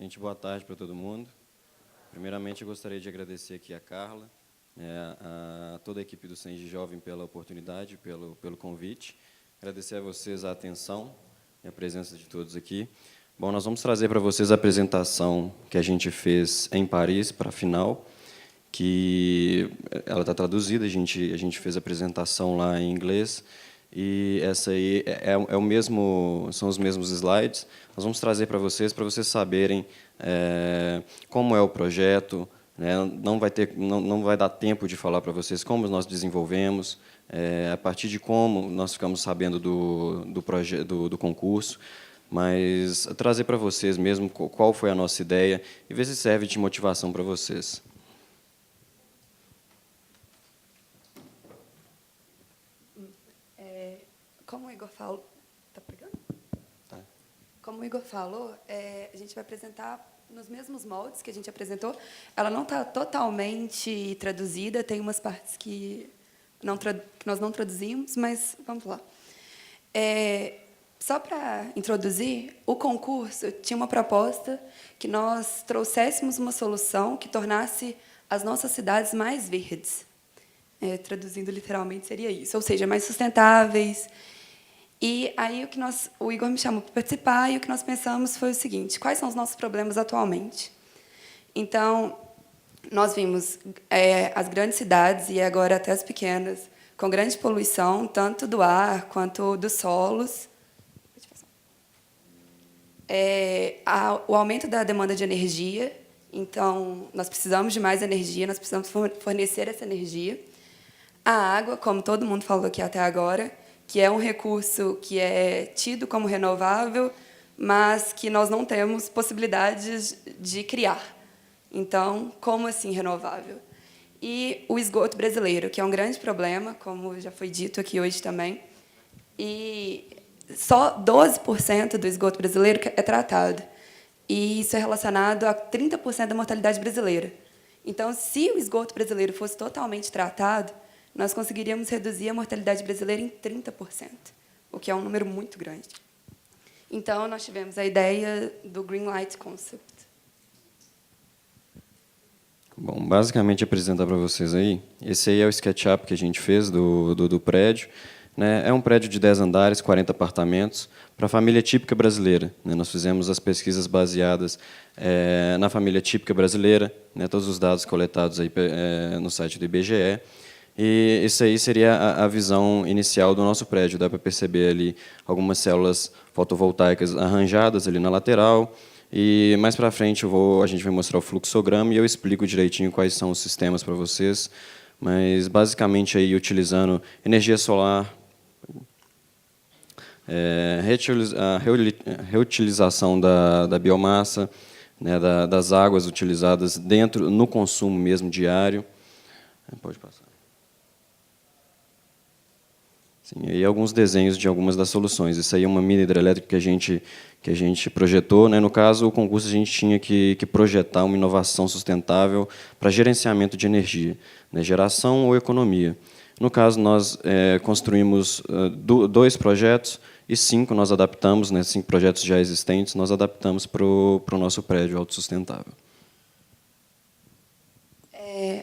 Gente, boa tarde para todo mundo. Primeiramente, eu gostaria de agradecer aqui a Carla, a toda a equipe do Senge Jovem pela oportunidade, pelo convite. Agradecer a vocês a atenção e a presença de todos aqui. Bom, nós vamos trazer para vocês a apresentação que a gente fez em Paris para a final, que ela está traduzida, a gente fez a apresentação lá em inglês, e essa aí são os mesmos slides. Nós vamos trazer para vocês saberem como é o projeto, né? Não vai dar tempo de falar para vocês como nós desenvolvemos, a partir de como nós ficamos sabendo do concurso, mas trazer para vocês mesmo qual foi a nossa ideia e ver se serve de motivação para vocês. Como o Igor falou, tá pegando? Tá. Como o Igor falou, a gente vai apresentar nos mesmos moldes que a gente apresentou. Ela não está totalmente traduzida, tem umas partes que nós não traduzimos, mas vamos lá. Só para introduzir, o concurso tinha uma proposta que nós trouxéssemos uma solução que tornasse as nossas cidades mais verdes. Traduzindo literalmente, seria isso, ou seja, mais sustentáveis. E aí o Igor me chamou para participar e o que nós pensamos foi o seguinte: quais são os nossos problemas atualmente? Então, nós vimos as grandes cidades e agora até as pequenas com grande poluição, tanto do ar quanto dos solos. O aumento da demanda de energia, então nós precisamos de mais energia, nós precisamos fornecer essa energia. A água, como todo mundo falou aqui até agora, que é um recurso que é tido como renovável, mas que nós não temos possibilidades de criar. Então, como assim renovável? E o esgoto brasileiro, que é um grande problema, como já foi dito aqui hoje também, e só 12% do esgoto brasileiro é tratado. E isso é relacionado a 30% da mortalidade brasileira. Então, se o esgoto brasileiro fosse totalmente tratado, nós conseguiríamos reduzir a mortalidade brasileira em 30%, o que é um número muito grande. Então, nós tivemos a ideia do Green Light Concept. Bom, basicamente, apresentar para vocês aí, esse aí é o SketchUp que a gente fez do prédio. Né? É um prédio de 10 andares, 40 apartamentos, para a família típica brasileira. Né? Nós fizemos as pesquisas baseadas na família típica brasileira, né? Todos os dados coletados aí, no site do IBGE. E isso aí seria a visão inicial do nosso prédio. Dá para perceber ali algumas células fotovoltaicas arranjadas ali na lateral. E mais para frente a gente vai mostrar o fluxograma e eu explico direitinho quais são os sistemas para vocês. Mas basicamente aí utilizando energia solar, a reutilização da biomassa, né, das águas utilizadas no consumo mesmo diário. Pode passar. Sim, e alguns desenhos de algumas das soluções. Isso aí é uma mini hidrelétrica que a gente projetou. Né? No caso, o concurso a gente tinha que projetar uma inovação sustentável para gerenciamento de energia, né? Geração ou economia. No caso, nós construímos 2 projetos e 5 nós adaptamos, né? 5 projetos já existentes, nós adaptamos para o nosso prédio autossustentável.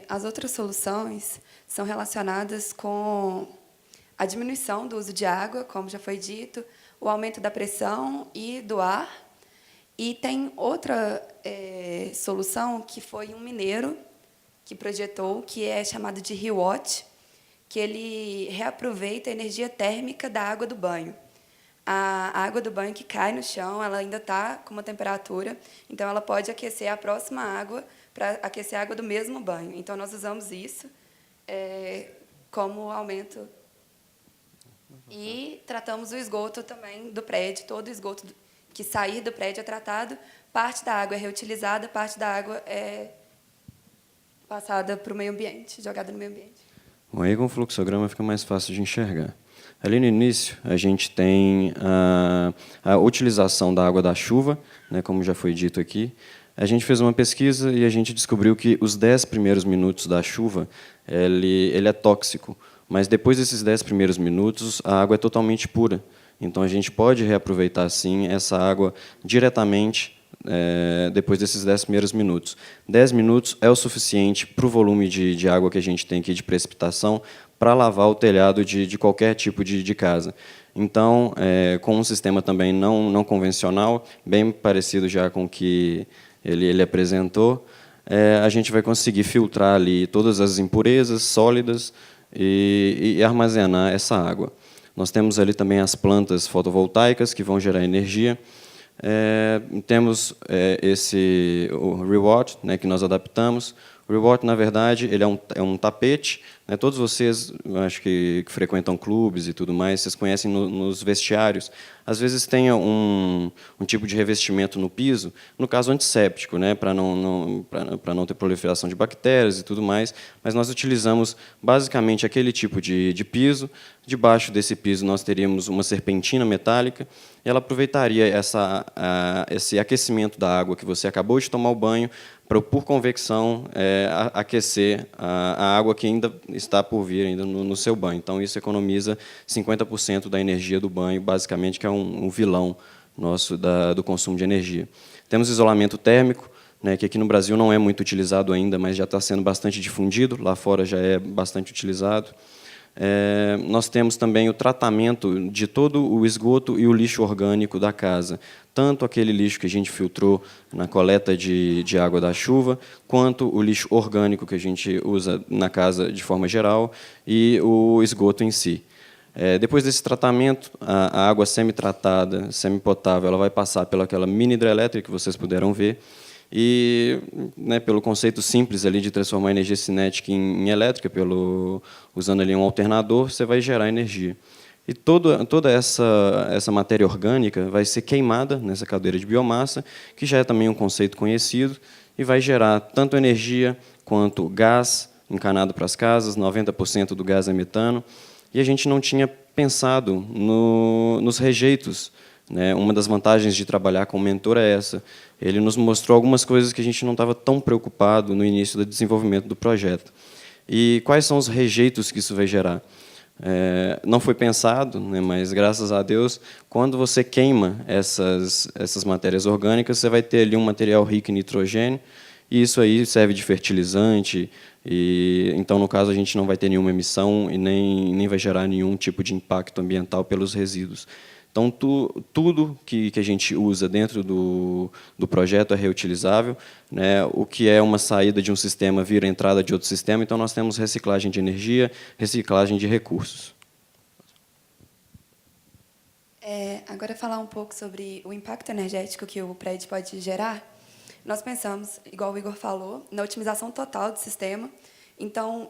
As outras soluções são relacionadas com a diminuição do uso de água, como já foi dito, o aumento da pressão e do ar. E tem outra solução que foi um mineiro que projetou, que é chamado de ReWatt, que ele reaproveita a energia térmica da água do banho. A água do banho que cai no chão, ela ainda está com uma temperatura, então ela pode aquecer a próxima água para aquecer a água do mesmo banho. Então, nós usamos isso como aumento. E tratamos o esgoto também do prédio. Todo o esgoto que sair do prédio é tratado. Parte da água é reutilizada, parte da água é passada para o meio ambiente, jogada no meio ambiente. Bom, aí com o fluxograma fica mais fácil de enxergar. Ali no início, a gente tem a utilização da água da chuva, né, como já foi dito aqui. A gente fez uma pesquisa e a gente descobriu que os 10 primeiros minutos da chuva ele é tóxico, mas depois desses 10 primeiros minutos, a água é totalmente pura. Então, a gente pode reaproveitar, sim, essa água diretamente depois desses 10 primeiros minutos. 10 minutos é o suficiente para o volume de água que a gente tem aqui de precipitação para lavar o telhado de qualquer tipo de casa. Então, com um sistema também não convencional, bem parecido já com o que ele apresentou, a gente vai conseguir filtrar ali todas as impurezas sólidas e armazenar essa água. Nós temos ali também as plantas fotovoltaicas que vão gerar energia. Temos o Reward, né, que nós adaptamos. O Reward, na verdade, ele é um tapete. Né, todos vocês, acho que frequentam clubes e tudo mais, vocês conhecem nos vestiários. Às vezes tem um tipo de revestimento no piso, no caso antisséptico, né, para não ter proliferação de bactérias e tudo mais. Mas nós utilizamos basicamente aquele tipo de piso. Debaixo desse piso nós teríamos uma serpentina metálica. E ela aproveitaria esse aquecimento da água que você acabou de tomar o banho para, por convecção, aquecer a água que ainda está por vir ainda no seu banho. Então, isso economiza 50% da energia do banho, basicamente, que é um vilão nosso do consumo de energia. Temos isolamento térmico, né, que aqui no Brasil não é muito utilizado ainda, mas já está sendo bastante difundido, lá fora já é bastante utilizado. Nós temos também o tratamento de todo o esgoto e o lixo orgânico da casa, tanto aquele lixo que a gente filtrou na coleta de água da chuva, quanto o lixo orgânico que a gente usa na casa de forma geral e o esgoto em si. Depois desse tratamento, a água semi-tratada, semi-potável, ela vai passar pelaquela mini hidrelétrica que vocês puderam ver, e, né, pelo conceito simples ali de transformar a energia cinética em elétrica, usando ali um alternador, você vai gerar energia. E toda essa matéria orgânica vai ser queimada nessa caldeira de biomassa, que já é também um conceito conhecido, e vai gerar tanto energia quanto gás encanado para as casas, 90% do gás é metano, e a gente não tinha pensado nos rejeitos. Né? Uma das vantagens de trabalhar com o mentor é essa. Ele nos mostrou algumas coisas que a gente não estava tão preocupado no início do desenvolvimento do projeto. E quais são os rejeitos que isso vai gerar? Não foi pensado, né, mas, graças a Deus, quando você queima essas matérias orgânicas, você vai ter ali um material rico em nitrogênio, e isso aí serve de fertilizante, então, no caso, a gente não vai ter nenhuma emissão e nem vai gerar nenhum tipo de impacto ambiental pelos resíduos. Então, tudo que a gente usa dentro do projeto é reutilizável, né? O que é uma saída de um sistema vira entrada de outro sistema, então nós temos reciclagem de energia, reciclagem de recursos. Agora, falar um pouco sobre o impacto energético que o prédio pode gerar. Nós pensamos, igual o Igor falou, na otimização total do sistema. Então,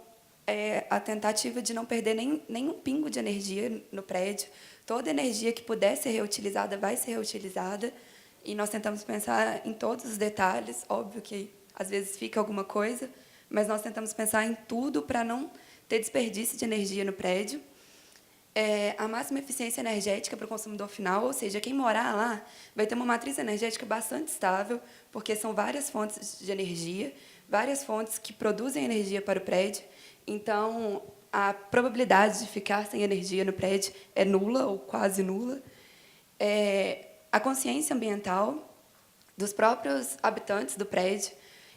a tentativa de não perder nenhum pingo de energia no prédio. Toda energia que puder ser reutilizada vai ser reutilizada, e nós tentamos pensar em todos os detalhes. Óbvio que, às vezes, fica alguma coisa, mas nós tentamos pensar em tudo para não ter desperdício de energia no prédio. A máxima eficiência energética para o consumidor final, ou seja, quem morar lá vai ter uma matriz energética bastante estável, porque são várias fontes de energia, várias fontes que produzem energia para o prédio. Então, a probabilidade de ficar sem energia no prédio é nula ou quase nula. A consciência ambiental dos próprios habitantes do prédio,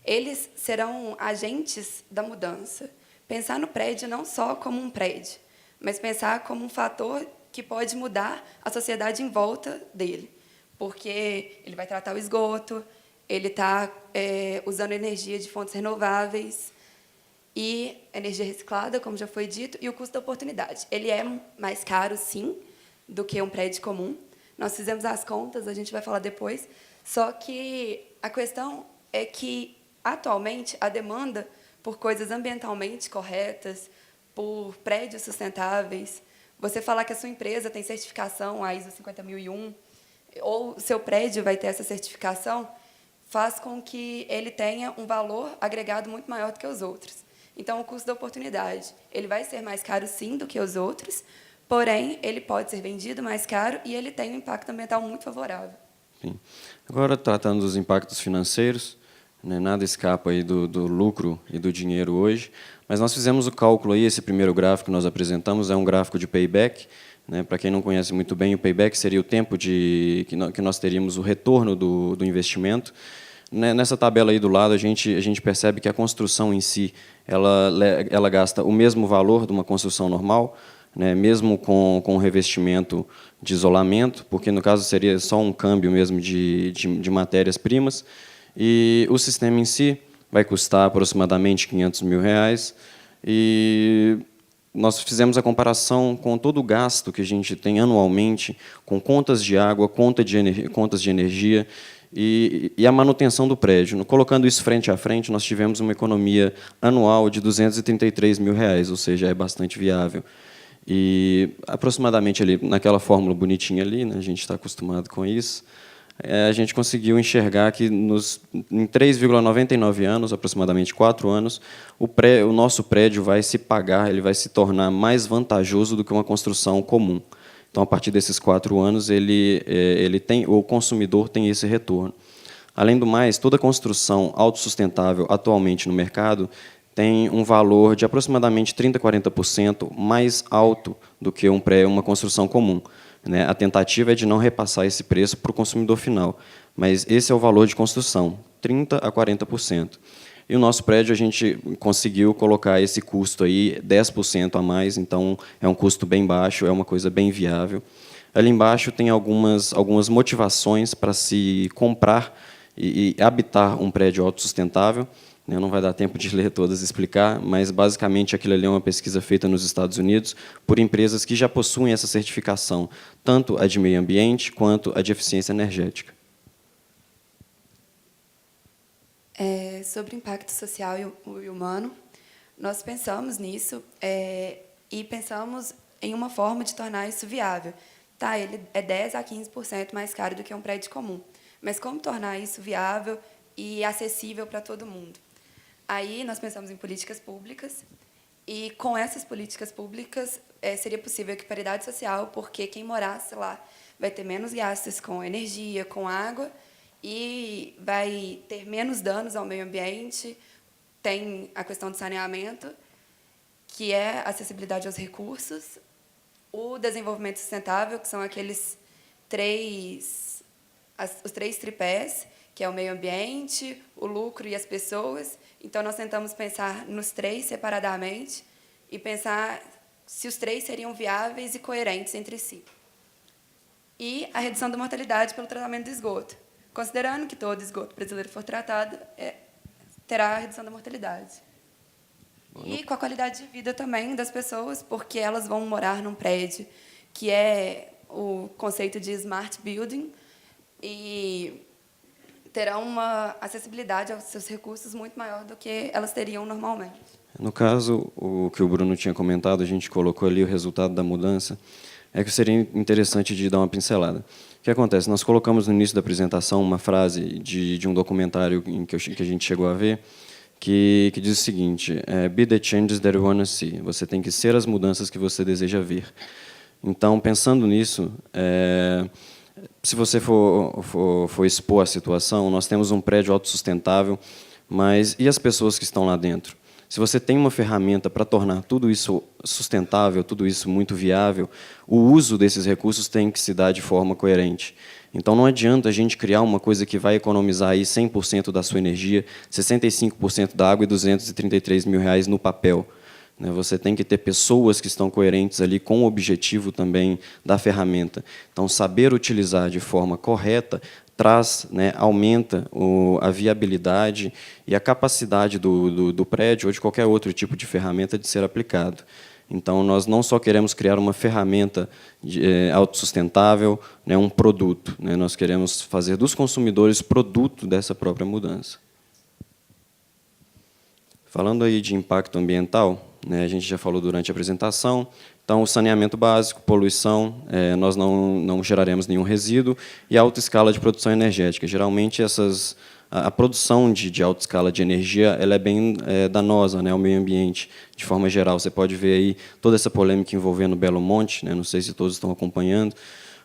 eles serão agentes da mudança. Pensar no prédio não só como um prédio, mas pensar como um fator que pode mudar a sociedade em volta dele, porque ele vai tratar o esgoto, ele está usando energia de fontes renováveis, e energia reciclada, como já foi dito, e o custo da oportunidade. Ele é mais caro, sim, do que um prédio comum. Nós fizemos as contas, a gente vai falar depois, só que a questão é que, atualmente, a demanda por coisas ambientalmente corretas, por prédios sustentáveis, você falar que a sua empresa tem certificação, a ISO 50001, ou o seu prédio vai ter essa certificação, faz com que ele tenha um valor agregado muito maior do que os outros. Então, o custo da oportunidade, ele vai ser mais caro, sim, do que os outros, porém, ele pode ser vendido mais caro e ele tem um impacto ambiental muito favorável. Sim. Agora, tratando dos impactos financeiros, né, nada escapa aí do lucro e do dinheiro hoje, mas nós fizemos o cálculo aí, esse primeiro gráfico que nós apresentamos é um gráfico de payback, né? Para quem não conhece muito bem, o payback seria o tempo que nós teríamos o retorno do investimento. Nessa tabela aí do lado, a gente percebe que a construção em si ela gasta o mesmo valor de uma construção normal, né, mesmo com o revestimento de isolamento, porque, no caso, seria só um câmbio mesmo de matérias-primas. E o sistema em si vai custar aproximadamente R$500 mil. E nós fizemos a comparação com todo o gasto que a gente tem anualmente, com contas de água, contas de energia e a manutenção do prédio. Colocando isso frente a frente, nós tivemos uma economia anual de R$233 mil, ou seja, é bastante viável. E aproximadamente ali, naquela fórmula bonitinha ali, né, a gente está acostumado com isso, a gente conseguiu enxergar que em 3,99 anos, aproximadamente 4 anos, o nosso prédio vai se pagar, ele vai se tornar mais vantajoso do que uma construção comum. Então, a partir desses 4 anos, o consumidor tem esse retorno. Além do mais, toda construção autossustentável atualmente no mercado tem um valor de aproximadamente 30% a 40% mais alto do que uma construção comum, né? A tentativa é de não repassar esse preço para o consumidor final, mas esse é o valor de construção, 30% a 40%. E o nosso prédio, a gente conseguiu colocar esse custo aí 10% a mais, então é um custo bem baixo, é uma coisa bem viável. Ali embaixo tem algumas motivações para se comprar e habitar um prédio autossustentável. Não vai dar tempo de ler todas e explicar, mas, basicamente, aquilo ali é uma pesquisa feita nos Estados Unidos por empresas que já possuem essa certificação, tanto a de meio ambiente quanto a de eficiência energética. Sobre o impacto social e humano, nós pensamos nisso e pensamos em uma forma de tornar isso viável. Tá, ele é 10% a 15% mais caro do que um prédio comum, mas como tornar isso viável e acessível para todo mundo? Aí nós pensamos em políticas públicas, e com essas políticas públicas seria possível equiparidade social, porque quem morasse lá vai ter menos gastos com energia, com água, e vai ter menos danos ao meio ambiente. Tem a questão do saneamento, que é a acessibilidade aos recursos, o desenvolvimento sustentável, que são os três tripés, que é o meio ambiente, o lucro e as pessoas. Então, nós tentamos pensar nos 3 separadamente e pensar se os 3 seriam viáveis e coerentes entre si. E a redução da mortalidade pelo tratamento do esgoto. Considerando que todo esgoto brasileiro for tratado, terá a redução da mortalidade. E com a qualidade de vida também das pessoas, porque elas vão morar num prédio que é o conceito de smart building e terão uma acessibilidade aos seus recursos muito maior do que elas teriam normalmente. No caso, o que o Bruno tinha comentado, a gente colocou ali o resultado da mudança, é que seria interessante de dar uma pincelada. O que acontece? Nós colocamos no início da apresentação uma frase de um documentário que a gente chegou a ver, que diz o seguinte: be the changes that you want to see. Você tem que ser as mudanças que você deseja ver. Então, pensando nisso, se você for expor a situação, nós temos um prédio autossustentável, mas e as pessoas que estão lá dentro? Se você tem uma ferramenta para tornar tudo isso sustentável, tudo isso muito viável, o uso desses recursos tem que se dar de forma coerente. Então, não adianta a gente criar uma coisa que vai economizar aí 100% da sua energia, 65% da água e R$233 mil no papel. Você tem que ter pessoas que estão coerentes ali com o objetivo também da ferramenta. Então, saber utilizar de forma correta aumenta a viabilidade e a capacidade do prédio ou de qualquer outro tipo de ferramenta de ser aplicado. Então, nós não só queremos criar uma ferramenta autossustentável, um produto. Nós queremos fazer dos consumidores produto dessa própria mudança. Falando aí de impacto ambiental, a gente já falou durante a apresentação. Então, o saneamento básico, poluição, nós não geraremos nenhum resíduo, e alta escala de produção energética. Geralmente, a produção de alta escala de energia ela é bem danosa ao meio ambiente, de forma geral. Você pode ver aí toda essa polêmica envolvendo Belo Monte, não sei se todos estão acompanhando,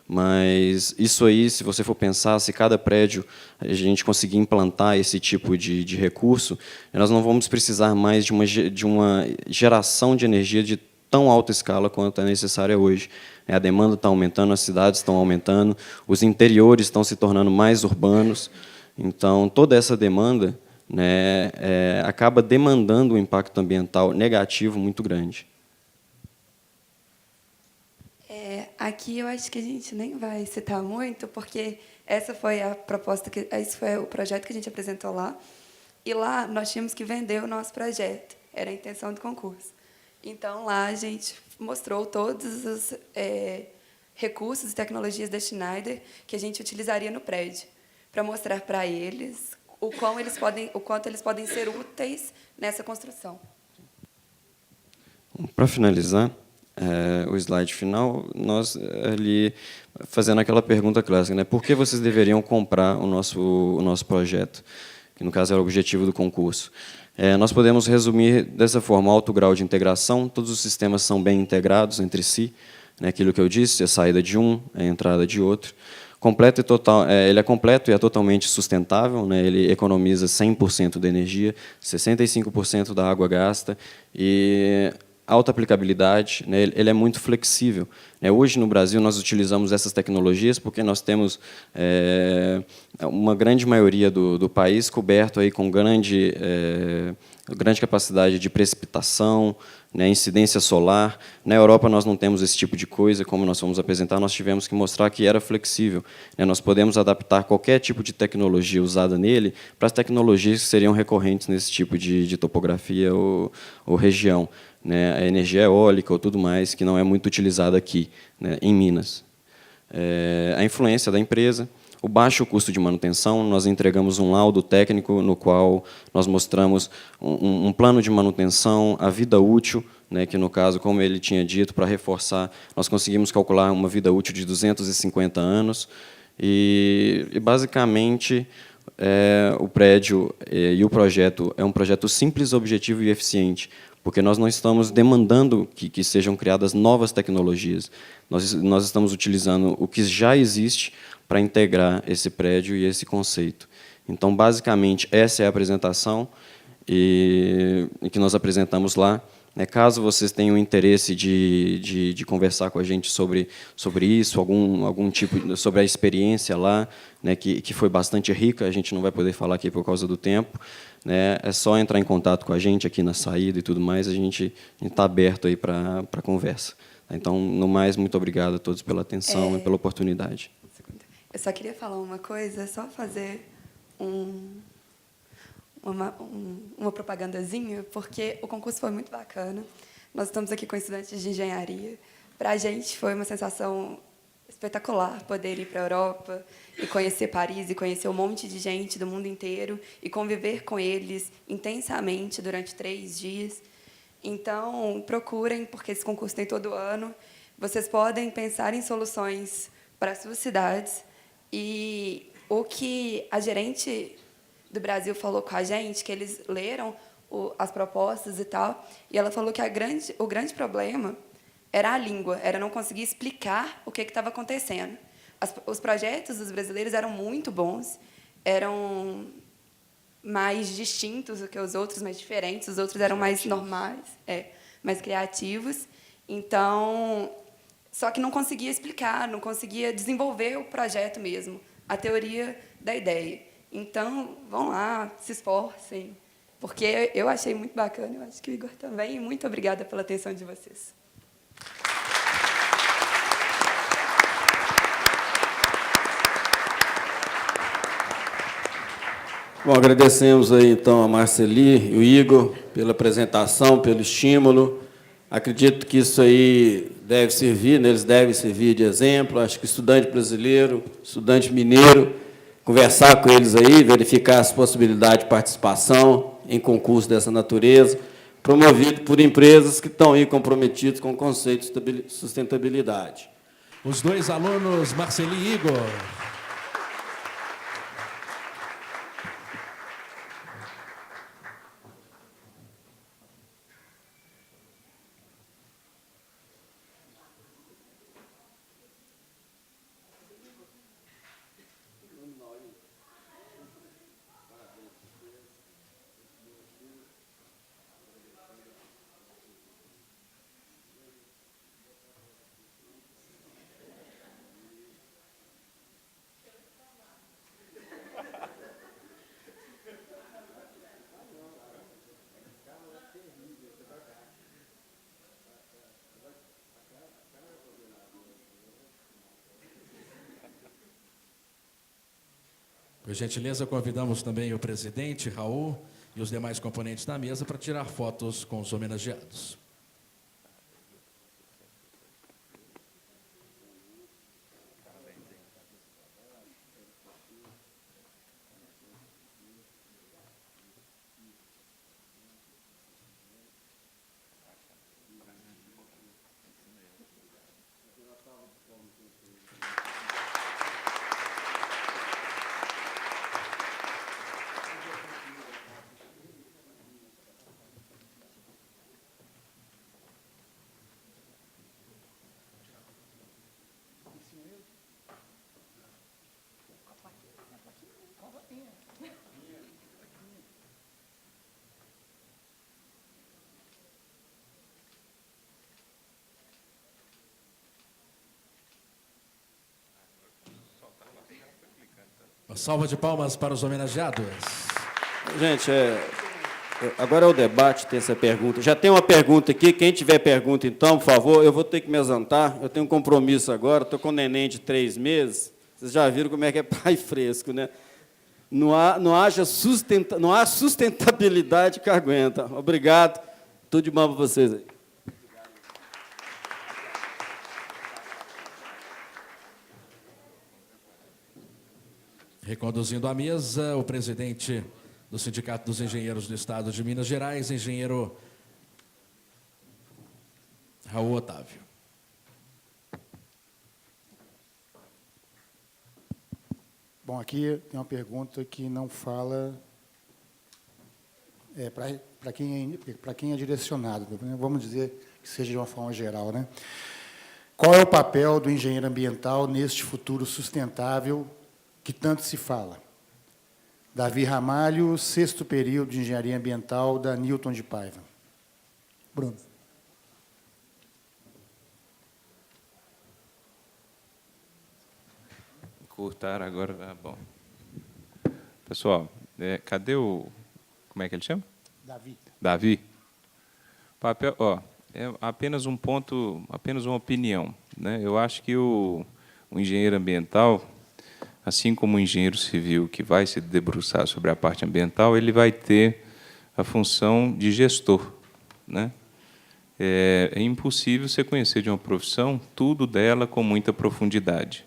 mas isso aí, se você for pensar, se cada prédio a gente conseguir implantar esse tipo de recurso, nós não vamos precisar mais de uma geração de energia de tão alta escala quanto é necessária hoje. A demanda está aumentando, as cidades estão aumentando, os interiores estão se tornando mais urbanos. Então, toda essa demanda, né, acaba demandando um impacto ambiental negativo muito grande. Aqui eu acho que a gente nem vai citar muito, porque essa foi a proposta, esse foi o projeto que a gente apresentou lá, e lá nós tínhamos que vender o nosso projeto, era a intenção do concurso. Então, lá a gente mostrou todos os recursos e tecnologias da Schneider que a gente utilizaria no prédio, para mostrar para eles o quanto eles podem ser úteis nessa construção. Para finalizar, o slide final, nós ali fazendo aquela pergunta clássica, né? Por que vocês deveriam comprar o nosso projeto? Que no caso era o objetivo do concurso. Nós podemos resumir dessa forma: alto grau de integração, todos os sistemas são bem integrados entre si, né? Aquilo que eu disse, a saída de um, a entrada de outro. Completo e total, ele é completo e é totalmente sustentável, né? Ele economiza 100% da energia, 65% da água gasta e alta aplicabilidade, né? Ele é muito flexível. Hoje, no Brasil, nós utilizamos essas tecnologias porque nós temos uma grande maioria do país coberto aí com grande capacidade de precipitação, né, incidência solar. Na Europa, nós não temos esse tipo de coisa. Como nós fomos apresentar, nós tivemos que mostrar que era flexível. Nós podemos adaptar qualquer tipo de tecnologia usada nele para as tecnologias que seriam recorrentes nesse tipo de topografia ou região. Né, a energia eólica ou tudo mais, que não é muito utilizada aqui, né, em Minas. A influência da empresa, o baixo custo de manutenção, nós entregamos um laudo técnico no qual nós mostramos um plano de manutenção, a vida útil, né, que, no caso, como ele tinha dito, para reforçar, nós conseguimos calcular uma vida útil de 250 anos, e basicamente, o prédio e o projeto é um projeto simples, objetivo e eficiente, porque nós não estamos demandando que sejam criadas novas tecnologias. Nós estamos utilizando o que já existe para integrar esse prédio e esse conceito. Então, basicamente, essa é a apresentação que nós apresentamos lá. Caso vocês tenham interesse de conversar com a gente sobre isso, algum tipo, sobre a experiência lá, né, que foi bastante rica, a gente não vai poder falar aqui por causa do tempo, né, é só entrar em contato com a gente aqui na saída e tudo mais, a gente está aberto aí para conversa. Então, no mais, muito obrigado a todos pela atenção e pela oportunidade. Eu só queria falar uma coisa, só fazer uma propagandazinha, porque o concurso foi muito bacana. Nós estamos aqui com estudantes de engenharia. Para a gente foi uma sensação espetacular poder ir para a Europa e conhecer Paris e conhecer um monte de gente do mundo inteiro e conviver com eles intensamente durante 3 dias. Então, procurem, porque esse concurso tem todo ano. Vocês podem pensar em soluções para as suas cidades. E o que a gerente do Brasil falou com a gente, que eles leram as propostas e tal, e ela falou que o grande problema era a língua, era não conseguir explicar o que estava acontecendo. Os projetos dos brasileiros eram muito bons, eram mais distintos do que os outros, mais diferentes, os outros eram mais normais, mais criativos. Então, só que não conseguia explicar, não conseguia desenvolver o projeto mesmo, a teoria da ideia. Então, vão lá, se esforcem, porque eu achei muito bacana, eu acho que o Igor também, e muito obrigada pela atenção de vocês. Bom, agradecemos aí, então, a Marceli e o Igor pela apresentação, pelo estímulo. Acredito que isso aí deve servir, né? Eles devem servir de exemplo. Acho que estudante brasileiro, estudante mineiro, conversar com eles aí, verificar as possibilidades de participação em concurso dessa natureza, promovido por empresas que estão aí comprometidas com o conceito de sustentabilidade. Os 2 alunos, Marceli e Igor. Por gentileza, convidamos também o presidente, Raul, e os demais componentes da mesa para tirar fotos com os homenageados. Uma salva de palmas para os homenageados. Gente, agora é o debate, tem essa pergunta. Já tem uma pergunta aqui, quem tiver pergunta, então, por favor, eu vou ter que me ausentar, eu tenho um compromisso agora, estou com um neném de 3 meses, vocês já viram como é que é pai fresco, né? Não há sustentabilidade que aguenta. Obrigado, tudo de bom para vocês aí. Reconduzindo a mesa, o presidente do Sindicato dos Engenheiros do Estado de Minas Gerais, engenheiro Raul Otávio. Bom, aqui tem uma pergunta que não fala para quem é direcionado. Vamos dizer que seja de uma forma geral, né? Qual é o papel do engenheiro ambiental neste futuro sustentável que tanto se fala? Davi Ramalho, 6º período de Engenharia Ambiental da Newton de Paiva. Bruno. Cortar agora, bom. Pessoal, cadê o... Como é que ele chama? Davi. Davi. Papel, é apenas um ponto, apenas uma opinião, né? Eu acho que o engenheiro ambiental, assim como o engenheiro civil que vai se debruçar sobre a parte ambiental, ele vai ter a função de gestor, né? É impossível você conhecer de uma profissão tudo dela com muita profundidade.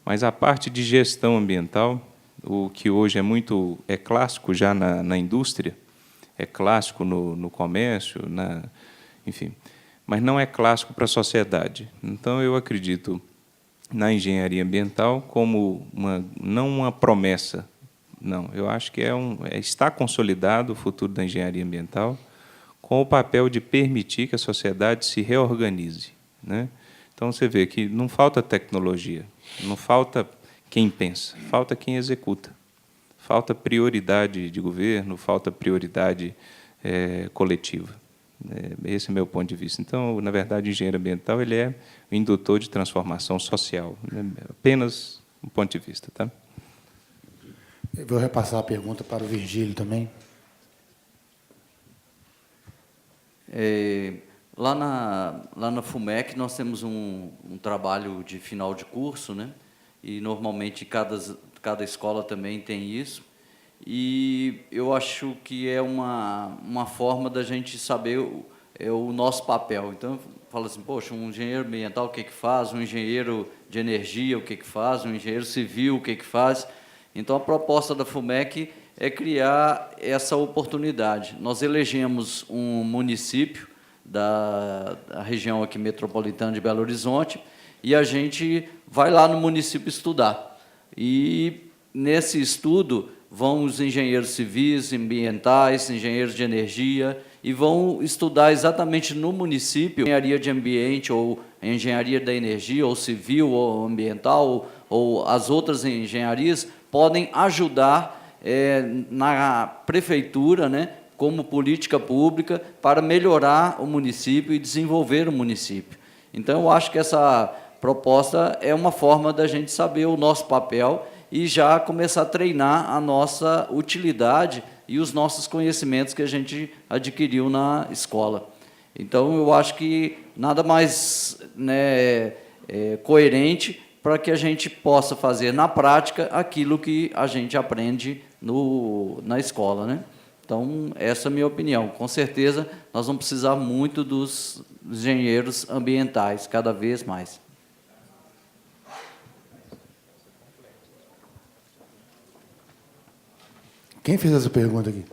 Mas a parte de gestão ambiental, o que hoje é clássico já na indústria, é clássico no comércio, enfim, mas não é clássico para a sociedade. Então, eu acredito na engenharia ambiental como não uma promessa, não. Eu acho que está consolidado o futuro da engenharia ambiental com o papel de permitir que a sociedade se reorganize, né? Então, você vê que não falta tecnologia, não falta quem pensa, falta quem executa. Falta prioridade de governo, falta prioridade coletiva. Esse é o meu ponto de vista. Então, na verdade, o engenheiro ambiental ele é o indutor de transformação social. Apenas um ponto de vista. Tá? Eu vou repassar a pergunta para o Virgílio também. Lá na FUMEC, nós temos um trabalho de final de curso, né? E, normalmente, cada escola também tem isso. E eu acho que é uma forma da gente saber o nosso papel. Então, fala assim, poxa, um engenheiro ambiental, o que faz? Um engenheiro de energia, o que faz? Um engenheiro civil, o que faz? Então, a proposta da FUMEC é criar essa oportunidade. Nós elegemos um município da região aqui metropolitana de Belo Horizonte e a gente vai lá no município estudar. E, nesse estudo, vão os engenheiros civis, ambientais, engenheiros de energia, e vão estudar exatamente no município engenharia de ambiente, ou engenharia da energia, ou civil, ou ambiental, ou as outras engenharias, podem ajudar na prefeitura, né, como política pública, para melhorar o município e desenvolver o município. Então, eu acho que essa proposta é uma forma da gente saber o nosso papel e já começar a treinar a nossa utilidade e os nossos conhecimentos que a gente adquiriu na escola. Então, eu acho que nada mais, né, coerente para que a gente possa fazer na prática aquilo que a gente aprende na escola, né? Então, essa é a minha opinião. Com certeza, nós vamos precisar muito dos engenheiros ambientais, cada vez mais. Quem fez essa pergunta aqui?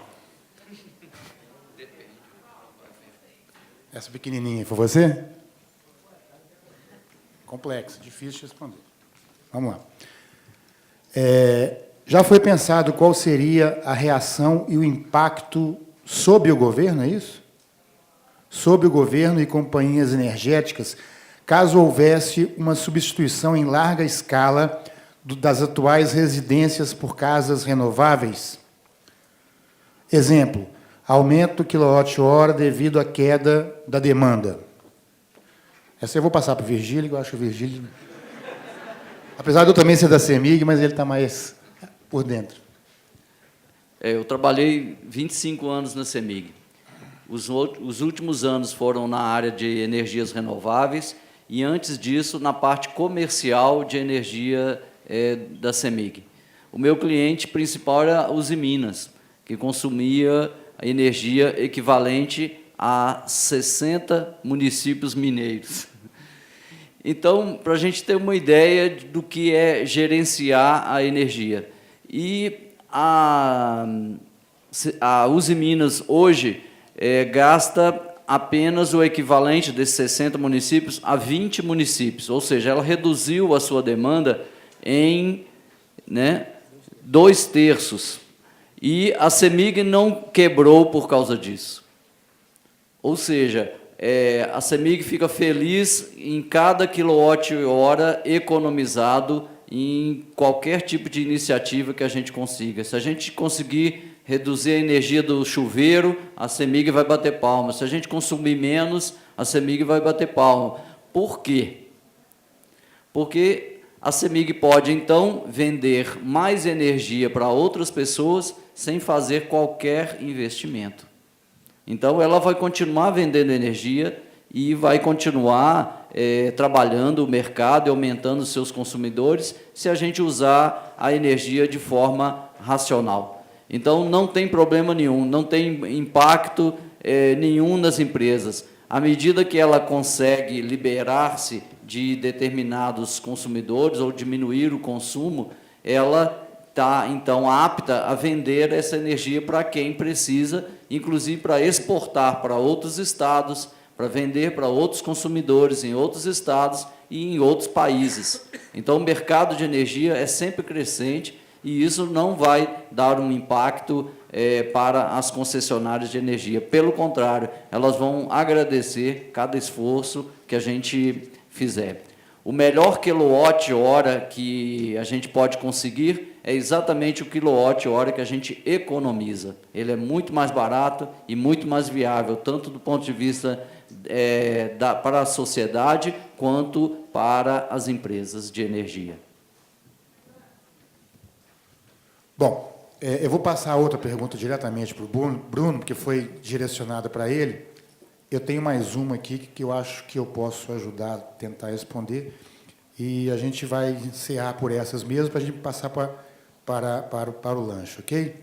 Essa pequenininha, foi você? Complexo, difícil de responder. Vamos lá. Já foi pensado qual seria a reação e o impacto sob o governo, é isso? Sob o governo e companhias energéticas, caso houvesse uma substituição em larga escala das atuais residências por casas renováveis? Exemplo, aumento do quilowatt-hora devido à queda da demanda. Essa eu vou passar para o Virgílio, que eu acho que o Virgílio... Apesar de eu também ser da CEMIG, mas ele está mais por dentro. Eu trabalhei 25 anos na CEMIG. Os últimos anos foram na área de energias renováveis e, antes disso, na parte comercial de energia da CEMIG. O meu cliente principal era a Usiminas, que consumia energia equivalente a 60 municípios mineiros. Então, para a gente ter uma ideia do que é gerenciar a energia. E a Usiminas, hoje, gasta apenas o equivalente desses 60 municípios a 20 municípios, ou seja, ela reduziu a sua demanda em 2/3. E a CEMIG não quebrou por causa disso. Ou seja, a CEMIG fica feliz em cada quilowatt-hora economizado em qualquer tipo de iniciativa que a gente consiga. Se a gente conseguir reduzir a energia do chuveiro, a CEMIG vai bater palma. Se a gente consumir menos, a CEMIG vai bater palma. Por quê? Porque a CEMIG pode, então, vender mais energia para outras pessoas sem fazer qualquer investimento. Então, ela vai continuar vendendo energia e vai continuar trabalhando o mercado e aumentando os seus consumidores se a gente usar a energia de forma racional. Então, não tem problema nenhum, não tem impacto nenhum nas empresas. À medida que ela consegue liberar-se de determinados consumidores ou diminuir o consumo, ela está, então, apta a vender essa energia para quem precisa, inclusive para exportar para outros estados, para vender para outros consumidores em outros estados e em outros países. Então, o mercado de energia é sempre crescente e isso não vai dar um impacto para as concessionárias de energia. Pelo contrário, elas vão agradecer cada esforço que a gente fizer. O melhor quilowatt-hora que a gente pode conseguir é exatamente o quilowatt-hora que a gente economiza. Ele é muito mais barato e muito mais viável, tanto do ponto de vista para a sociedade, quanto para as empresas de energia. Bom, eu vou passar outra pergunta diretamente para o Bruno, porque foi direcionada para ele. Eu tenho mais uma aqui que eu acho que eu posso ajudar a tentar responder, e a gente vai encerrar por essas mesmo, para a gente passar para o lanche, ok?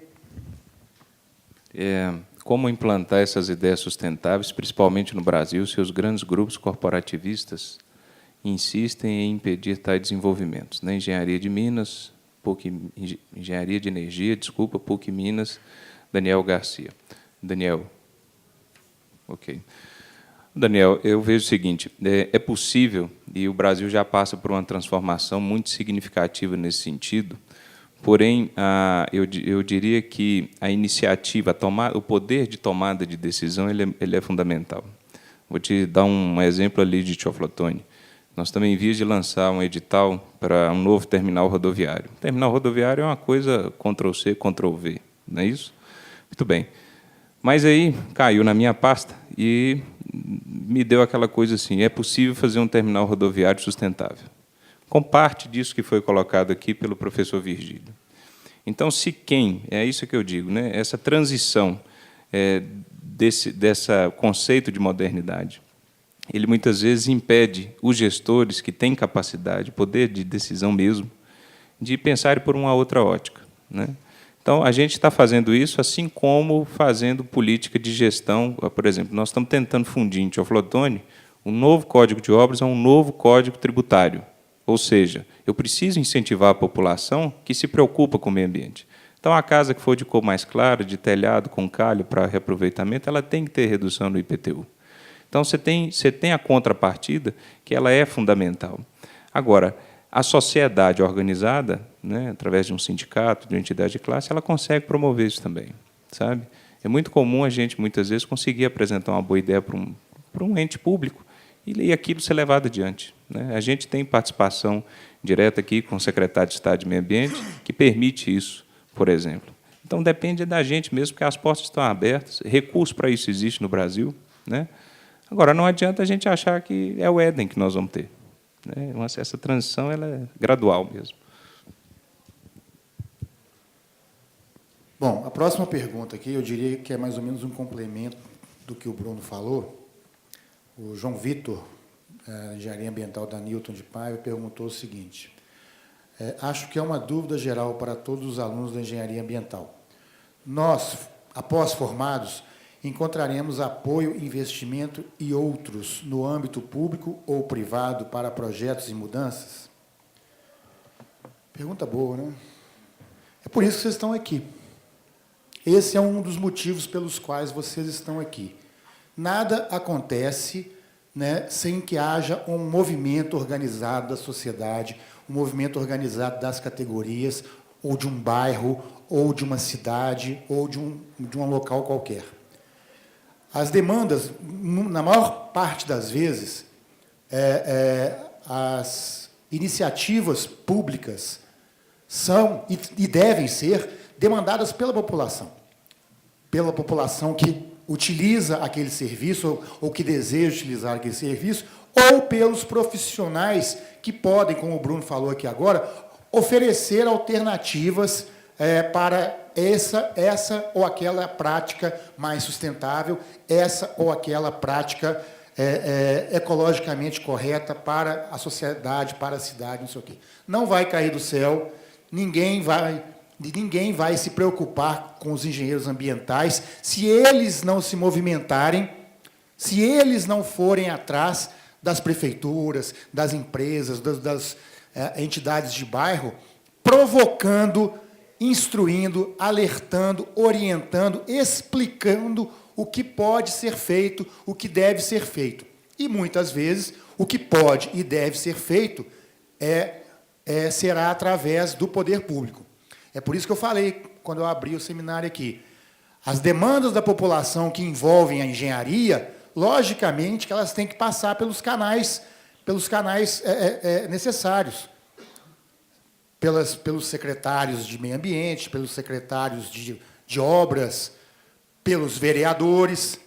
Como implantar essas ideias sustentáveis, principalmente no Brasil, se os grandes grupos corporativistas insistem em impedir tais desenvolvimentos? Na engenharia de Minas, engenharia de energia, desculpa, PUC Minas, Daniel Garcia. Daniel. Ok. Daniel, eu vejo o seguinte, é possível, e o Brasil já passa por uma transformação muito significativa nesse sentido, porém, eu diria que a iniciativa, o poder de tomada de decisão, ele é fundamental. Vou te dar um exemplo ali de Teoflotone. Nós também vias de lançar um edital para um novo terminal rodoviário. O terminal rodoviário é uma coisa Ctrl+C, Ctrl+V, não é isso? Muito bem. Mas aí caiu na minha pasta e me deu aquela coisa assim, é possível fazer um terminal rodoviário sustentável, com parte disso que foi colocado aqui pelo professor Virgílio. Então, é isso que eu digo, né? Essa transição desse conceito de modernidade, ele muitas vezes impede os gestores que têm capacidade, poder de decisão mesmo, de pensarem por uma outra ótica, né? Então, a gente está fazendo isso, assim como fazendo política de gestão. Por exemplo, nós estamos tentando fundir em Teoflotone um novo Código de Obras a um novo Código Tributário. Ou seja, eu preciso incentivar a população que se preocupa com o meio ambiente. Então, a casa que for de cor mais clara, de telhado com calho para reaproveitamento, ela tem que ter redução no IPTU. Então, você tem a contrapartida, que ela é fundamental. Agora, a sociedade organizada, né, através de um sindicato, de uma entidade de classe, ela consegue promover isso também, sabe? É muito comum a gente, muitas vezes, conseguir apresentar uma boa ideia para um ente público e aquilo ser levado adiante, né? A gente tem participação direta aqui com o secretário de Estado de Meio Ambiente, que permite isso, por exemplo. Então, depende da gente mesmo, porque as portas estão abertas, recurso para isso existe no Brasil, né? Agora, não adianta a gente achar que é o Éden que nós vamos ter, né? Essa transição ela é gradual mesmo. Bom, a próxima pergunta aqui, eu diria que é mais ou menos um complemento do que o Bruno falou. O João Vitor, engenharia ambiental da Newton de Paiva, perguntou o seguinte: acho que é uma dúvida geral para todos os alunos da engenharia ambiental. Nós, após formados, encontraremos apoio, investimento e outros no âmbito público ou privado para projetos e mudanças? Pergunta boa, né? É por isso que vocês estão aqui. Esse é um dos motivos pelos quais vocês estão aqui. Nada acontece, né, sem que haja um movimento organizado da sociedade, um movimento organizado das categorias, ou de um bairro, ou de uma cidade, ou de um local qualquer. As demandas, na maior parte das vezes, as iniciativas públicas são e devem ser demandadas pela população que utiliza aquele serviço ou que deseja utilizar aquele serviço, ou pelos profissionais que podem, como o Bruno falou aqui agora, oferecer alternativas para essa ou aquela prática mais sustentável, essa ou aquela prática ecologicamente correta para a sociedade, para a cidade, não sei o quê. Não vai cair do céu, ninguém vai se preocupar com os engenheiros ambientais se eles não se movimentarem, se eles não forem atrás das prefeituras, das empresas, das entidades de bairro, provocando, instruindo, alertando, orientando, explicando o que pode ser feito, o que deve ser feito. E, muitas vezes, o que pode e deve ser feito será através do poder público. É por isso que eu falei, quando eu abri o seminário aqui, as demandas da população que envolvem a engenharia, logicamente que elas têm que passar pelos canais necessários, pelos secretários de meio ambiente, pelos secretários de obras, pelos vereadores,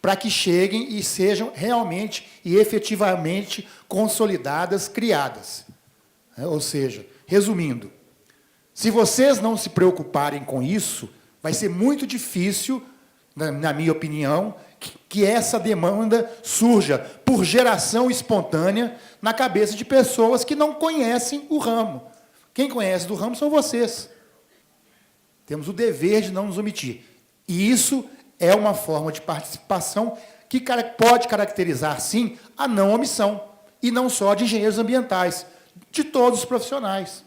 para que cheguem e sejam realmente e efetivamente consolidadas, criadas. Ou seja, resumindo, se vocês não se preocuparem com isso, vai ser muito difícil, na minha opinião, que essa demanda surja por geração espontânea na cabeça de pessoas que não conhecem o ramo. Quem conhece do ramo são vocês. Temos o dever de não nos omitir. E isso é uma forma de participação que pode caracterizar, sim, a não omissão. E não só de engenheiros ambientais, de todos os profissionais,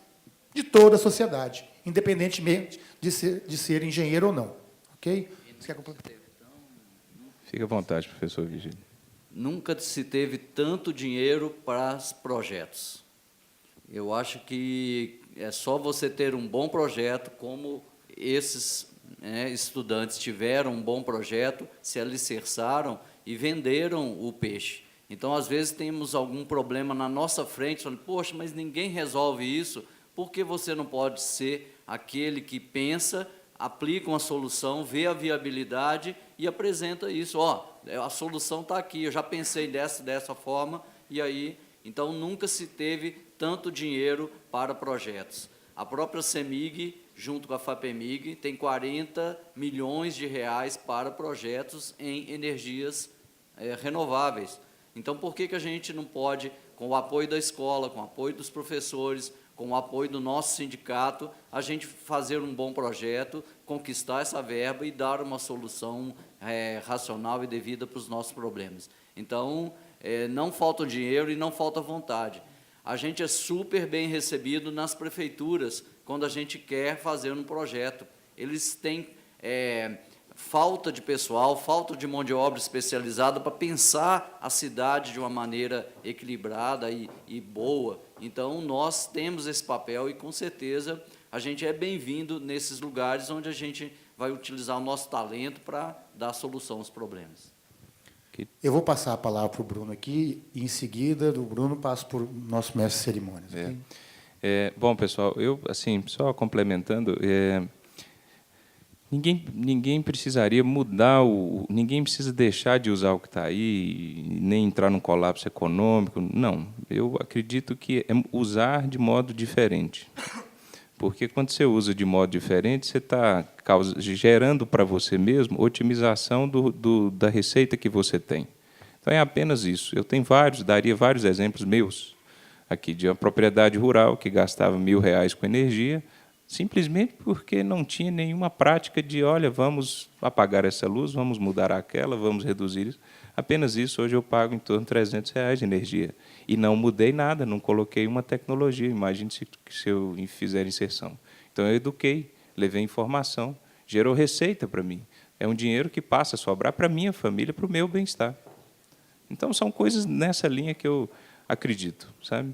de toda a sociedade, independentemente de ser engenheiro ou não. Ok? Você quer completar? Fique à vontade, professor Vigílio. Nunca se teve tanto dinheiro para os projetos. Eu acho que é só você ter um bom projeto, como esses estudantes tiveram um bom projeto, se alicerçaram e venderam o peixe. Então, às vezes, temos algum problema na nossa frente, falando, poxa, mas ninguém resolve isso, por que você não pode ser aquele que pensa, aplica uma solução, vê a viabilidade e apresenta isso? Ó, a solução está aqui, eu já pensei dessa forma, e aí, então, nunca se teve tanto dinheiro para projetos. A própria CEMIG, junto com a FAPEMIG, tem 40 milhões de reais para projetos em energias renováveis. Então, por que a gente não pode, com o apoio da escola, com o apoio dos professores, com o apoio do nosso sindicato, a gente fazer um bom projeto, conquistar essa verba e dar uma solução racional e devida para os nossos problemas? Então, não falta dinheiro e não falta vontade. A gente é super bem recebido nas prefeituras quando a gente quer fazer um projeto. Eles têm falta de pessoal, falta de mão de obra especializada para pensar a cidade de uma maneira equilibrada e boa. Então, nós temos esse papel e, com certeza, a gente é bem-vindo nesses lugares onde a gente vai utilizar o nosso talento para dar solução aos problemas. Eu vou passar a palavra para o Bruno aqui, e, em seguida, do Bruno, passo para o nosso mestre de cerimônias. Ok? Bom, pessoal, eu, assim, só complementando, ninguém precisaria mudar, ninguém precisa deixar de usar o que está aí, nem entrar num colapso econômico. Não, eu acredito que é usar de modo diferente. Porque quando você usa de modo diferente, você está gerando para você mesmo otimização da receita que você tem. Então, é apenas isso. Eu tenho daria vários exemplos meus aqui de uma propriedade rural que gastava R$1.000 com energia, simplesmente porque não tinha nenhuma prática de, olha, vamos apagar essa luz, vamos mudar aquela, vamos reduzir isso. Apenas isso, hoje eu pago em torno de R$300 de energia. E não mudei nada, não coloquei uma tecnologia. Imagine se eu fizer inserção. Então, eu eduquei, levei informação, gerou receita para mim. É um dinheiro que passa a sobrar para a minha família, para o meu bem-estar. Então, são coisas nessa linha que eu acredito, sabe?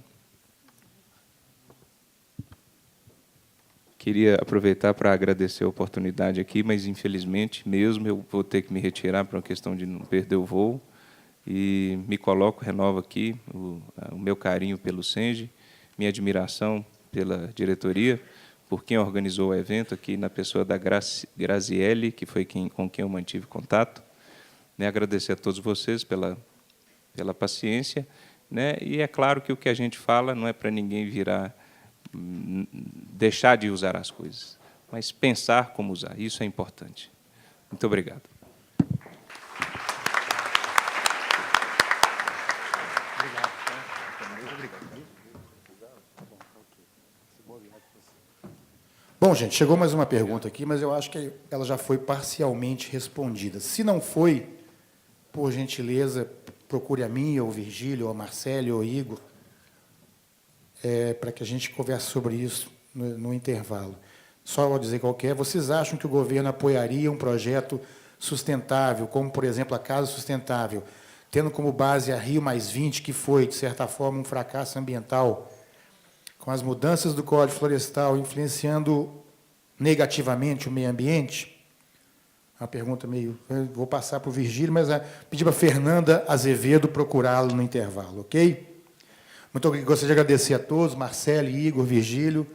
Queria aproveitar para agradecer a oportunidade aqui, mas, infelizmente, mesmo eu vou ter que me retirar por uma questão de não perder o voo. E renovo aqui o meu carinho pelo SENGE, minha admiração pela diretoria, por quem organizou o evento aqui, na pessoa da Graziele, que foi com quem eu mantive contato. Agradecer a todos vocês pela paciência. E é claro que o que a gente fala não é para ninguém deixar de usar as coisas, mas pensar como usar. Isso é importante. Muito obrigado. Bom, gente, chegou mais uma pergunta aqui, mas eu acho que ela já foi parcialmente respondida. Se não foi, por gentileza, procure a mim, ou o Virgílio, ou a Marcele, ou o Igor, para que a gente converse sobre isso no intervalo. Só vou dizer qual que é. Vocês acham que o governo apoiaria um projeto sustentável, como, por exemplo, a Casa Sustentável, tendo como base a Rio+20, que foi, de certa forma, um fracasso ambiental, com as mudanças do Código Florestal influenciando negativamente o meio ambiente? Uma pergunta meio... Vou passar para o Virgílio, mas pedir para a Fernanda Azevedo procurá-lo no intervalo, ok? Muito obrigado. Gostaria de agradecer a todos, Marcelo, Igor, Virgílio,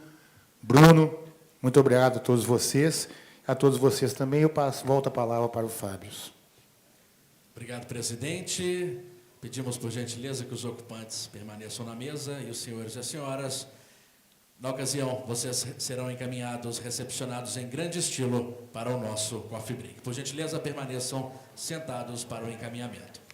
Bruno, muito obrigado a todos vocês. A todos vocês também, eu volto a palavra para o Fábio. Obrigado, presidente. Pedimos, por gentileza, que os ocupantes permaneçam na mesa e os senhores e as senhoras. Na ocasião, vocês serão encaminhados, recepcionados em grande estilo para o nosso coffee break. Por gentileza, permaneçam sentados para o encaminhamento.